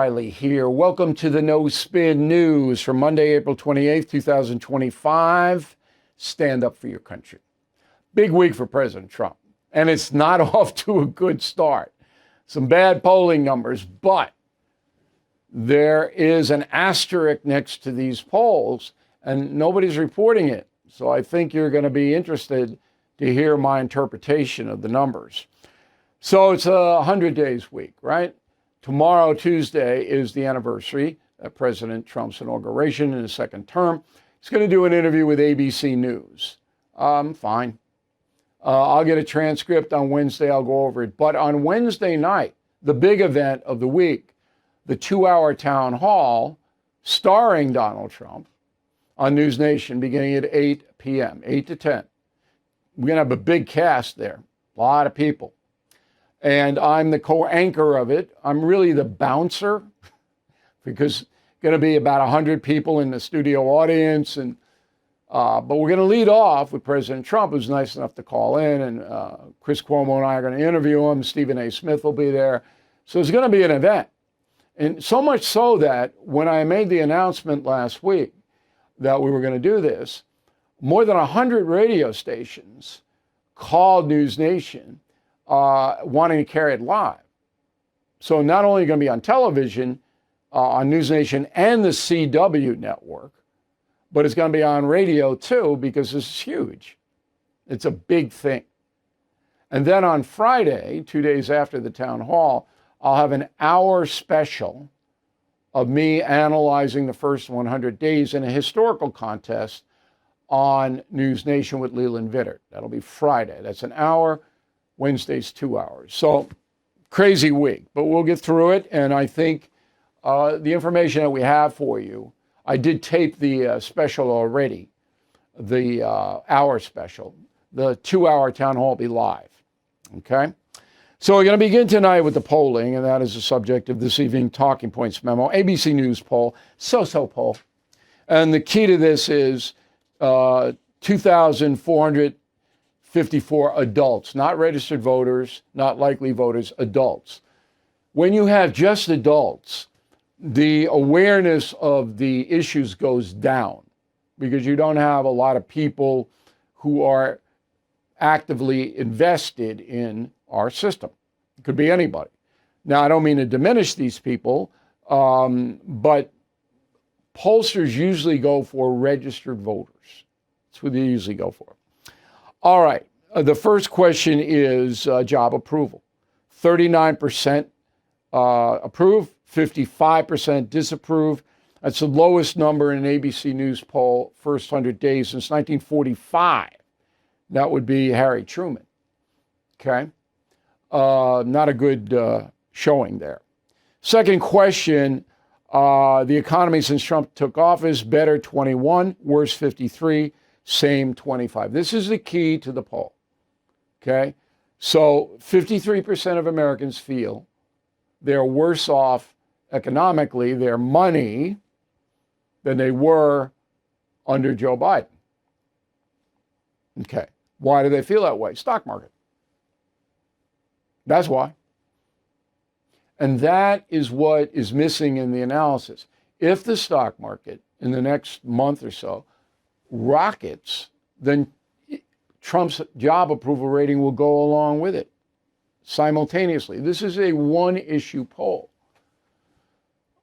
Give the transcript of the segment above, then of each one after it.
Reilly here. Welcome to the No Spin News for Monday, April 28th, 2025. Stand up for your country. Big week for President Trump, and it's not off to a good start. Some bad polling numbers, but there is an asterisk next to these polls, and nobody's reporting it. So I think you're going to be interested to hear my interpretation of the numbers. So it's a 100 days week, right? Tomorrow, Tuesday, is the anniversary of President Trump's inauguration in his second term. He's going to do an interview with ABC News. Fine. I'll get a transcript on Wednesday. I'll go over it. But on Wednesday night, the big event of the week, the 2-hour town hall starring Donald Trump on News Nation beginning at 8 p.m., 8 to 10. We're going to have a big cast there, a lot of people. And I'm the co-anchor of it. I'm really the bouncer because going to be about 100 people in the studio audience. And but we're going to lead off with President Trump, who's nice enough to call in. And Chris Cuomo and I are going to interview him. Stephen A. Smith will be there. So it's going to be an event. And so much so that when I made the announcement last week that we were going to do this, more than 100 radio stations called News Nation wanting to carry it live. So not only going to be on television, on News Nation and the CW network, but it's going to be on radio too, because this is huge. It's a big thing. And then on Friday, 2 days after the town hall, I'll have an hour special of me analyzing the first 100 days in a historical contest on News Nation with Leland Vittert. That'll be Friday. That's an hour. Wednesday's 2 hours. So crazy week, but we'll get through it. And I think the information that we have for you, I did tape the special already, the hour special. The 2-hour town hall will be live. Okay. So we're going to begin tonight with the polling, and that is the subject of this evening Talking Points Memo, ABC News poll, so-so poll. And the key to this is 2,454 adults, not registered voters, not likely voters, adults. When you have just adults, the awareness of the issues goes down because you don't have a lot of people who are actively invested in our system. It could be anybody. Now, I don't mean to diminish these people, but pollsters usually go for registered voters. That's what they usually go for. All right. The first question is job approval. 39% approve, 55% disapprove. That's the lowest number in an ABC News poll, first 100 days since 1945. That would be Harry Truman. Okay. Not a good showing there. Second question, the economy since Trump took office, better 21, worse 53, same 25. This is the key to the poll. Okay. So 53% of Americans feel they're worse off economically, their money, than they were under Joe Biden. Okay. Why do they feel that way? Stock market. That's why. And that is what is missing in the analysis. If the stock market in the next month or so rockets, then Trump's job approval rating will go along with it simultaneously. This is a one-issue poll.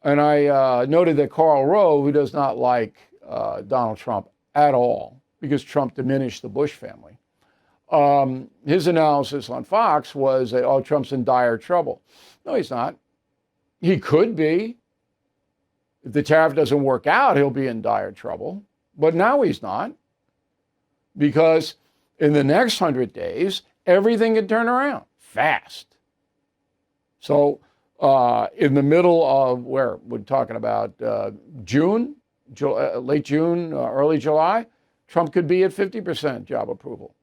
And I noted that Karl Rove, who does not like Donald Trump at all, because Trump diminished the Bush family, his analysis on Fox was that, oh, Trump's in dire trouble. No, he's not. He could be. If the tariff doesn't work out, he'll be in dire trouble. But now he's not. Because in the next 100 days, everything can turn around fast. So in the middle of where we're talking about June, late June, early July, Trump could be at 50% job approval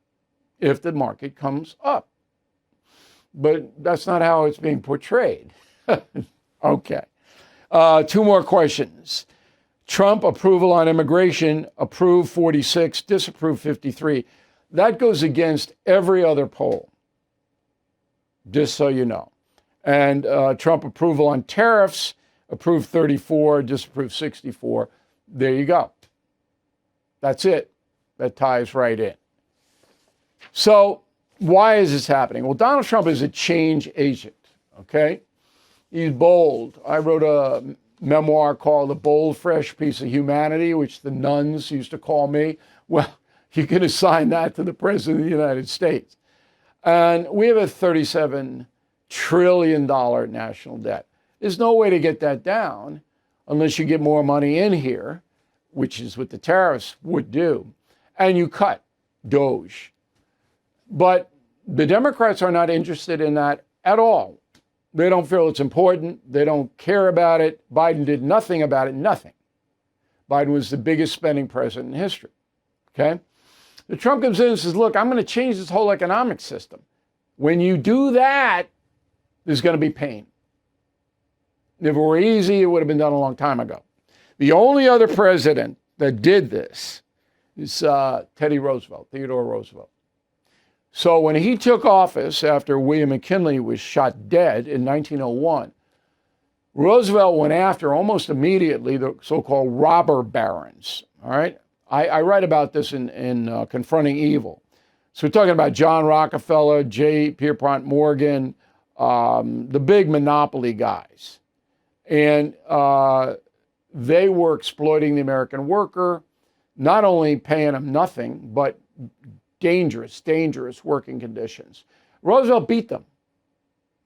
if the market comes up. But that's not how it's being portrayed. Okay. Two more questions. Trump approval on immigration, approve 46, disapprove 53. That goes against every other poll, just so you know. And Trump approval on tariffs, approve 34, disapprove 64. There you go. That's it. That ties right in. So why is this happening? Well, Donald Trump is a change agent, okay? He's bold. I wrote a memoir called The Bold, Fresh Piece of Humanity, which the nuns used to call me. Well, you can assign that to the President of the United States. And we have a $37 trillion national debt. There's no way to get that down unless you get more money in here, which is what the tariffs would do, and you cut DOGE. But the Democrats are not interested in that at all. They don't feel it's important. They don't care about it. Biden did nothing about it, nothing. Biden was the biggest spending president in history, okay? The Trump comes in and says, look, I'm going to change this whole economic system. When you do that, there's going to be pain. If it were easy, it would have been done a long time ago. The only other president that did this is Theodore Roosevelt. So when he took office after William McKinley was shot dead in 1901, Roosevelt went after almost immediately the so-called robber barons. All right, I write about this in Confronting Evil. So we're talking about John Rockefeller, J. Pierpont Morgan, the big monopoly guys, and they were exploiting the American worker, not only paying them nothing, but dangerous working conditions. Roosevelt beat them,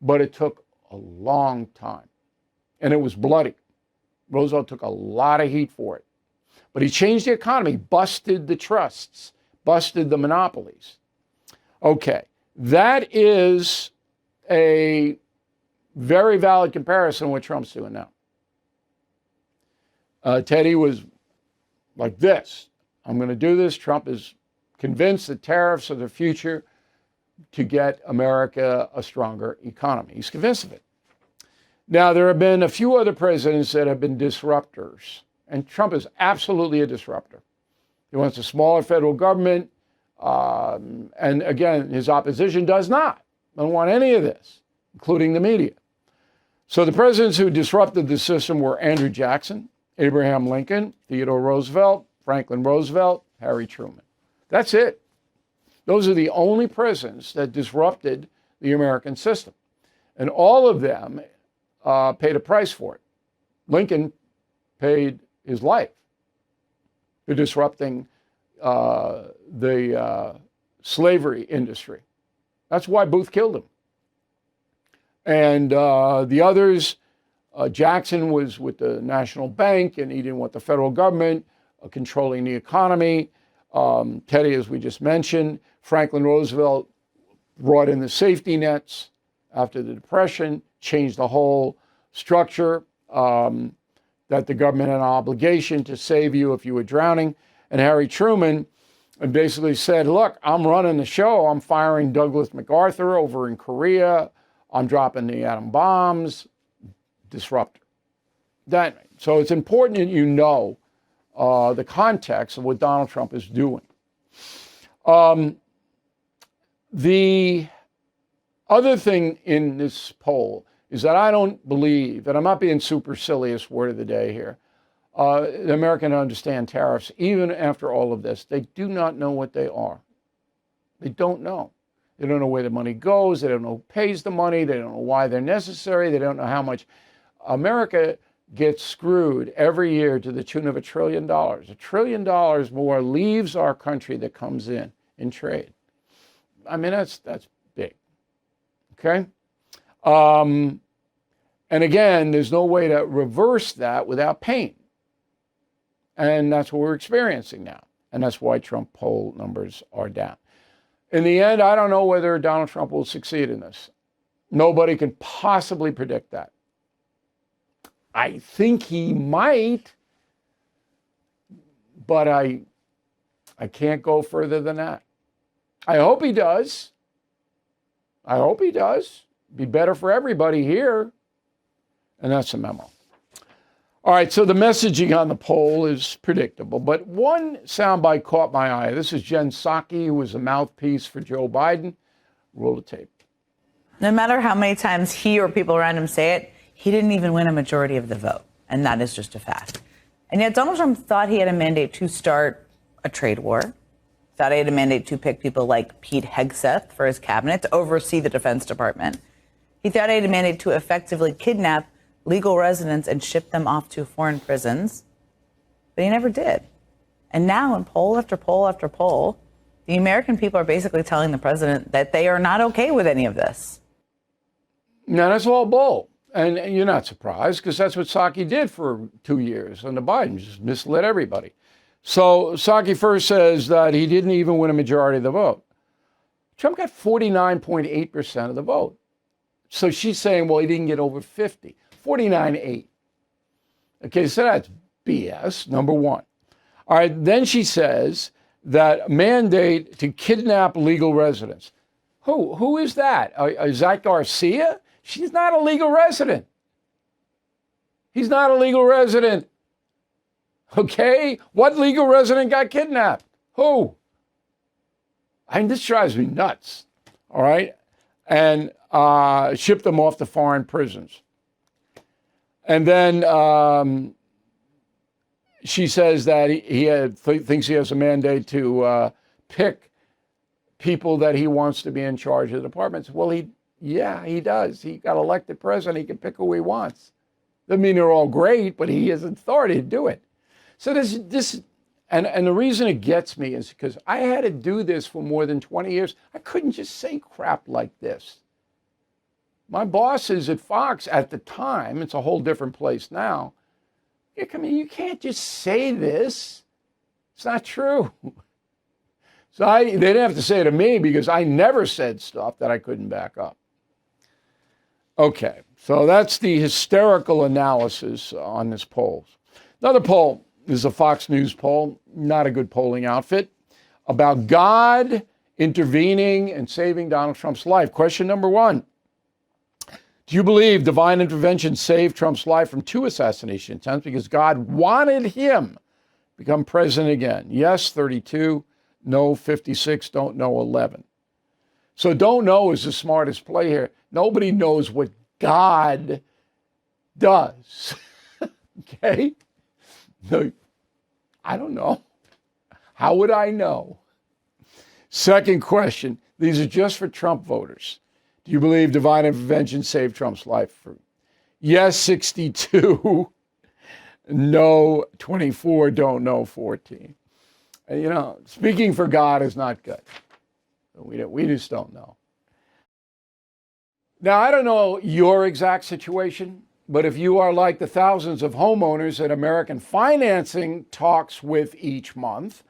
but it took a long time, and it was bloody. Roosevelt took a lot of heat for it, but he changed the economy, busted the trusts, busted the monopolies. Okay, that is a very valid comparison with what Trump's doing now. Teddy was like this. I'm going to do this. Trump is convinced that tariffs are the future to get America a stronger economy. He's convinced of it. Now, there have been a few other presidents that have been disruptors, and Trump is absolutely a disruptor. He wants a smaller federal government, and again, his opposition does not. Don't want any of this, including the media. So the presidents who disrupted the system were Andrew Jackson, Abraham Lincoln, Theodore Roosevelt, Franklin Roosevelt, Harry Truman. That's it. Those are the only presidents that disrupted the American system. And all of them paid a price for it. Lincoln paid his life for disrupting the slavery industry. That's why Booth killed him. And the others, Jackson was with the National Bank, and he didn't want the federal government controlling the economy. Teddy, as we just mentioned, Franklin Roosevelt brought in the safety nets after the Depression, changed the whole structure, that the government had an obligation to save you if you were drowning. And Harry Truman basically said, look, I'm running the show. I'm firing Douglas MacArthur over in Korea. I'm dropping the atom bombs. Disruptor. So it's important that you know the context of what Donald Trump is doing. The other thing in this poll is that I don't believe, and I'm not being supercilious, word of the day here, the Americans understand tariffs, even after all of this. They do not know what they are. They don't know. They don't know where the money goes. They don't know who pays the money. They don't know why they're necessary. They don't know how much America gets screwed every year to the tune of $1 trillion. $1 trillion more leaves our country that comes in trade. I mean, that's big. Okay? And again, there's no way to reverse that without pain. And that's what we're experiencing now. And that's why Trump poll numbers are down. In the end, I don't know whether Donald Trump will succeed in this. Nobody can possibly predict that. I think he might, but I can't go further than that. I hope he does. I hope he does. Be better for everybody here. And that's the memo. All right, so the messaging on the poll is predictable, but one soundbite caught my eye. This is Jen Psaki, who was a mouthpiece for Joe Biden. Roll the tape. No matter how many times he or people around him say it, he didn't even win a majority of the vote. And that is just a fact. And yet Donald Trump thought he had a mandate to start a trade war, thought he had a mandate to pick people like Pete Hegseth for his cabinet to oversee the Defense Department. He thought he had a mandate to effectively kidnap legal residents and ship them off to foreign prisons, but he never did. And now in poll after poll after poll, the American people are basically telling the president that they are not okay with any of this. Now, that's all bull. And you're not surprised, because that's what Psaki did for 2 years under Biden, just misled everybody. So Psaki first says that he didn't even win a majority of the vote. Trump got 49.8% of the vote. So she's saying, well, he didn't get over 50, 49.8. Okay, so that's BS, number one. All right, then she says that mandate to kidnap legal residents. Who is that? Is that Garcia? She's not a legal resident. He's not a legal resident. Okay? What legal resident got kidnapped? Who? I mean, this drives me nuts. All right? And shipped them off to foreign prisons. And then she says that thinks he has a mandate to pick people that he wants to be in charge of the departments. Well, he does. He got elected president. He can pick who he wants. Doesn't mean they're all great, but he has authority to do it. So and the reason it gets me is because I had to do this for more than 20 years. I couldn't just say crap like this. My bosses at Fox at the time, it's a whole different place now. I mean, you can't just say this. It's not true. So they didn't have to say it to me, because I never said stuff that I couldn't back up. Okay, so that's the hysterical analysis on this poll. Another poll is a Fox News poll, not a good polling outfit, about God intervening and saving Donald Trump's life. Question number one. Do you believe divine intervention saved Trump's life from 2 assassination attempts because God wanted him to become president again? Yes, 32. No, 56. Don't know, 11. So don't know is the smartest play here. Nobody knows what God does. Okay? No, I don't know. How would I know? Second question. These are just for Trump voters. Do you believe divine intervention saved Trump's life? Yes, 62. No, 24. Don't know, 14. And, speaking for God is not good. We just don't know. Now, I don't know your exact situation, but if you are like the thousands of homeowners that American Financing talks with each month,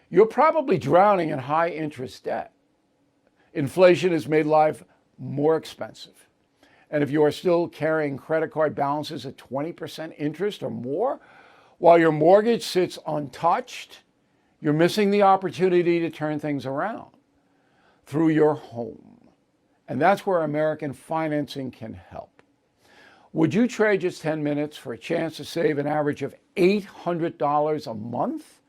you're probably drowning in high interest debt. Inflation has made life more expensive. And if you are still carrying credit card balances at 20% interest or more, while your mortgage sits untouched, you're missing the opportunity to turn things around through your home. And that's where American Financing can help. Would you trade just 10 minutes for a chance to save an average of $800 a month?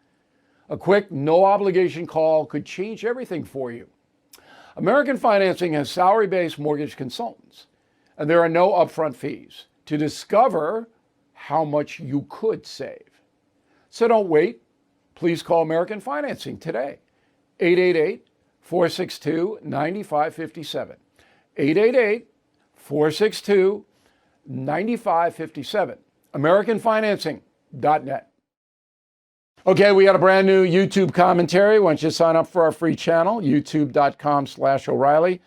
A quick, no-obligation call could change everything for you. American Financing has salary-based mortgage consultants, and there are no upfront fees to discover how much you could save. So don't wait. Please call American Financing today. 888-462-9557. 888-462-9557. AmericanFinancing.net. Okay, we got a brand new YouTube commentary. Why don't you sign up for our free channel, youtube.com/O'Reilly.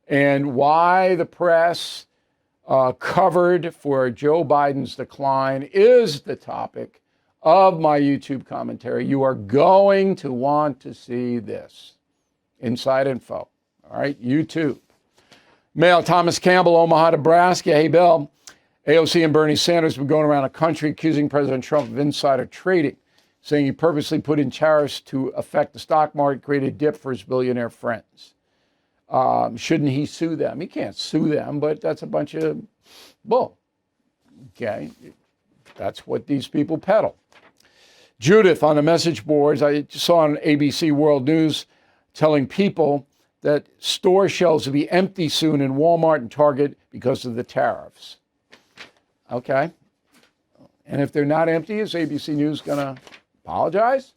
And why the press covered for Joe Biden's decline is the topic of my YouTube commentary. You are going to want to see this. Inside info. All right, YouTube. Mail, Thomas Campbell, Omaha, Nebraska. Hey, Bill. AOC and Bernie Sanders have been going around the country accusing President Trump of insider trading, saying he purposely put in tariffs to affect the stock market, create a dip for his billionaire friends. Shouldn't he sue them? He can't sue them, but that's a bunch of bull. Okay, that's what these people peddle. Judith on the message boards, I saw on ABC World News telling people that store shelves will be empty soon in Walmart and Target because of the tariffs. Okay. And if they're not empty, is ABC News going to apologize?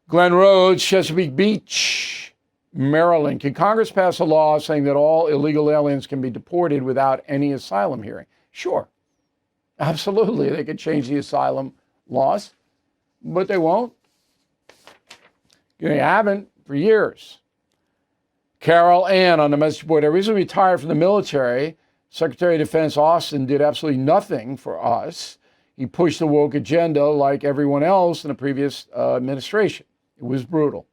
Glen Rhodes, Chesapeake Beach, Maryland. Can Congress pass a law saying that all illegal aliens can be deported without any asylum hearing? Sure. Absolutely. They could change the asylum laws, but they won't. They haven't for years. Carol Ann on the message board. I recently retired from the military. Secretary of Defense Austin did absolutely nothing for us. He pushed the woke agenda like everyone else in the previous administration. It was brutal.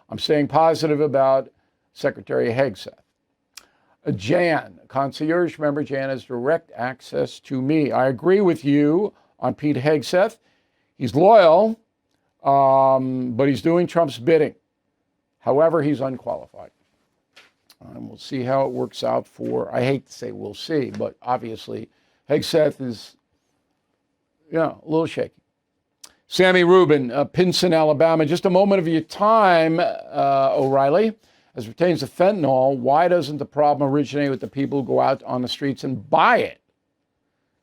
I'm staying positive about Secretary Hegseth. Jan, concierge member. Jan has direct access to me. I agree with you on Pete Hegseth. He's loyal, but he's doing Trump's bidding. However, he's unqualified. And we'll see how it works out for, I hate to say we'll see, but obviously Hegseth is, a little shaky. Sammy Rubin, Pinson, Alabama. Just a moment of your time, O'Reilly. As it pertains to fentanyl, why doesn't the problem originate with the people who go out on the streets and buy it?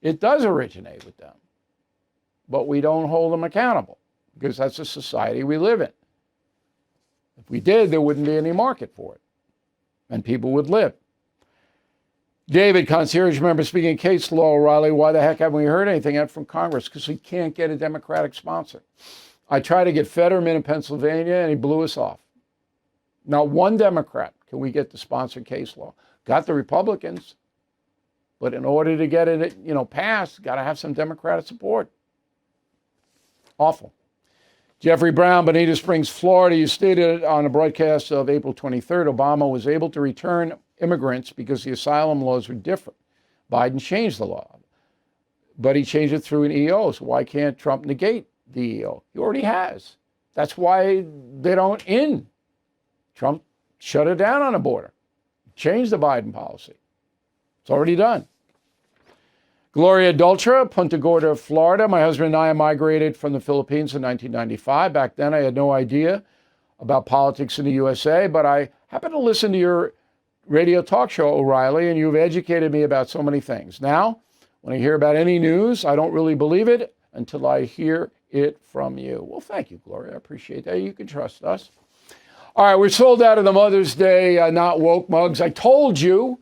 It does originate with them, but we don't hold them accountable because that's the society we live in. If we did, there wouldn't be any market for it, and people would live. David, concierge member, speaking case law, O'Reilly, why the heck haven't we heard anything yet from Congress? Because we can't get a Democratic sponsor. I tried to get Fetterman in Pennsylvania, and he blew us off. Not one Democrat can we get to sponsor case law. Got the Republicans, but in order to get it, passed, got to have some Democratic support. Awful. Jeffrey Brown, Bonita Springs, Florida. You stated on a broadcast of April 23rd, Obama was able to return immigrants because the asylum laws were different. Biden changed the law, but he changed it through an EO. So why can't Trump negate the EO? He already has. That's why they don't end. Trump shut it down on the border, changed the Biden policy. It's already done. Gloria Dultra, Punta Gorda, Florida. My husband and I migrated from the Philippines in 1995. Back then, I had no idea about politics in the USA, but I happened to listen to your radio talk show, O'Reilly, and you've educated me about so many things. Now, when I hear about any news, I don't really believe it until I hear it from you. Well, thank you, Gloria. I appreciate that. You can trust us. All right, we're sold out of the Mother's Day Not Woke mugs. I told you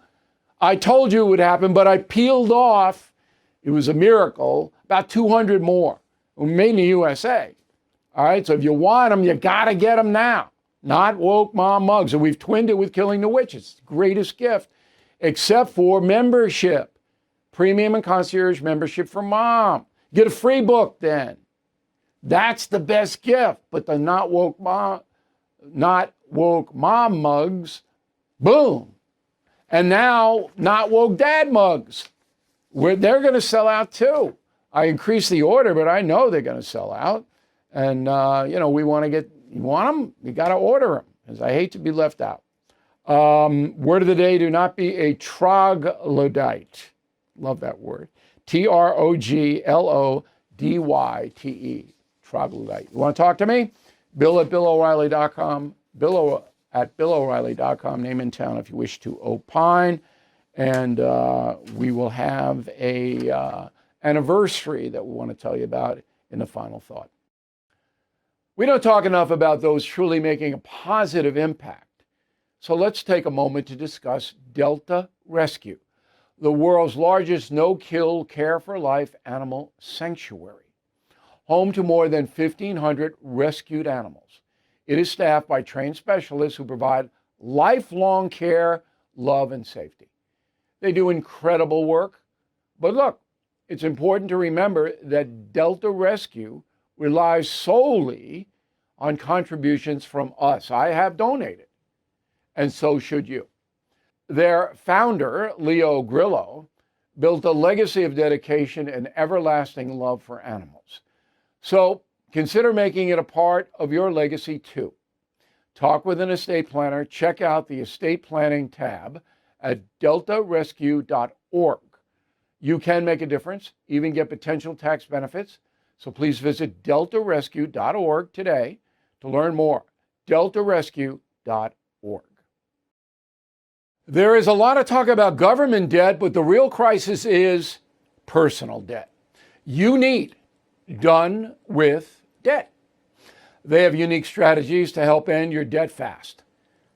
it would happen, but I peeled off, it was a miracle, about 200 more, made in the USA. All right, so if you want them, you got to get them now. Not Woke Mom mugs. And we've twinned it with Killing the Witch. It's the greatest gift, except for membership. Premium and concierge membership for Mom. Get a free book then. That's the best gift. But the Not Woke Mom mugs, boom. And now Not Woke Dad mugs, where they're going to sell out too. I increased the order, but I know they're going to sell out. And, we want to get, you want them? You got to order them, because I hate to be left out. Word of the day, do not be a troglodyte. Love that word. Troglodyte. Troglodyte. You want to talk to me? Bill at BillO'Reilly.com. Bill at BillO'Reilly.com. Name in town if you wish to opine. And we will have a anniversary that we want to tell you about in the final thought. We don't talk enough about those truly making a positive impact. So let's take a moment to discuss Delta Rescue, the world's largest no-kill care for life animal sanctuary. Home to more than 1,500 rescued animals. It is staffed by trained specialists who provide lifelong care, love, and safety. They do incredible work. But look, it's important to remember that Delta Rescue relies solely on contributions from us. I have donated, and so should you. Their founder, Leo Grillo, built a legacy of dedication and everlasting love for animals. So consider making it a part of your legacy too. Talk with an estate planner. Check out the estate planning tab at deltarescue.org. You can make a difference, even get potential tax benefits. So please visit deltarescue.org today to learn more. deltarescue.org. There is a lot of talk about government debt, but the real crisis is personal debt. You need Done with Debt. They have unique strategies to help end your debt fast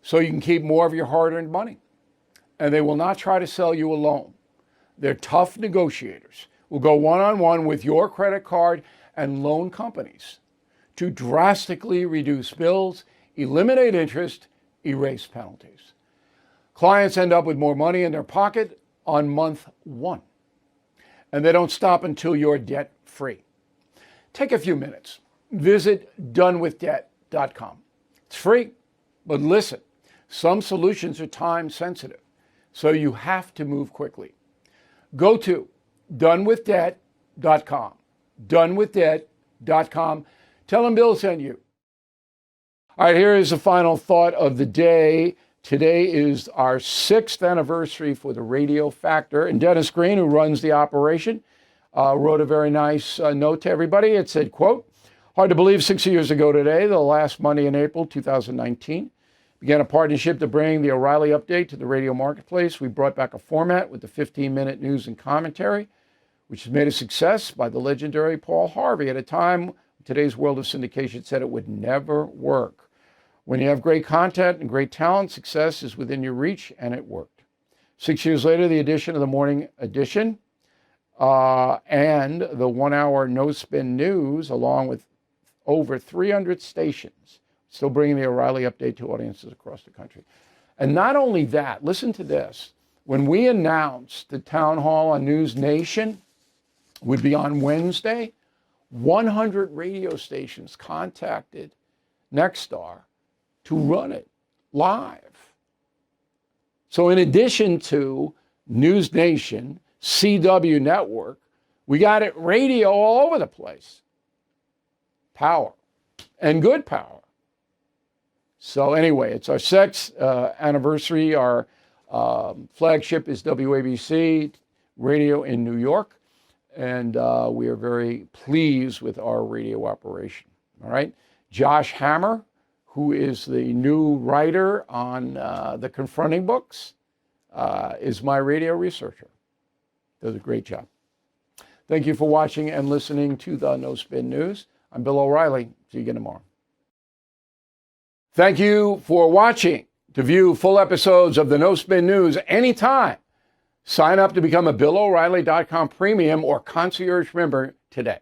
so you can keep more of your hard-earned money. And they will not try to sell you a loan. They're tough negotiators, will go one-on-one with your credit card and loan companies to drastically reduce bills, eliminate interest, erase penalties. Clients end up with more money in their pocket on month one. And they don't stop until you're debt-free. Take a few minutes. Visit donewithdebt.com. It's free, but listen, some solutions are time sensitive, so you have to move quickly. Go to donewithdebt.com. Donewithdebt.com. Tell them Bill sent you. All right, here is the final thought of the day. Today is our 6th anniversary for the Radio Factor. And Dennis Green, who runs the operation, wrote a very nice note to everybody. It said, quote, "Hard to believe 6 years ago today, the last Monday in April 2019, began a partnership to bring the O'Reilly Update to the radio marketplace. We brought back a format with the 15-minute news and commentary, which was made a success by the legendary Paul Harvey at a time today's world of syndication said it would never work. When you have great content and great talent, success is within your reach, and it worked. 6 years later, the addition of the morning edition and the 1-hour no-spin news, along with over 300 stations, still bringing the O'Reilly Update to audiences across the country. And not only that, listen to this. When we announced the town hall on News Nation would be on Wednesday, 100 radio stations contacted Nexstar to run it live. So in addition to News Nation, CW Network, we got it radio all over the place. Power, and good power. So anyway, it's our 6th anniversary. Our flagship is WABC Radio in New York, and we are very pleased with our radio operation. All right, Josh Hammer, who is the new writer on the Confronting books, is my radio researcher. Does a great job. Thank you for watching and listening to the No Spin News. I'm Bill O'Reilly. See you again tomorrow. Thank you for watching. To view full episodes of the No Spin News anytime, sign up to become a BillO'Reilly.com premium or concierge member today.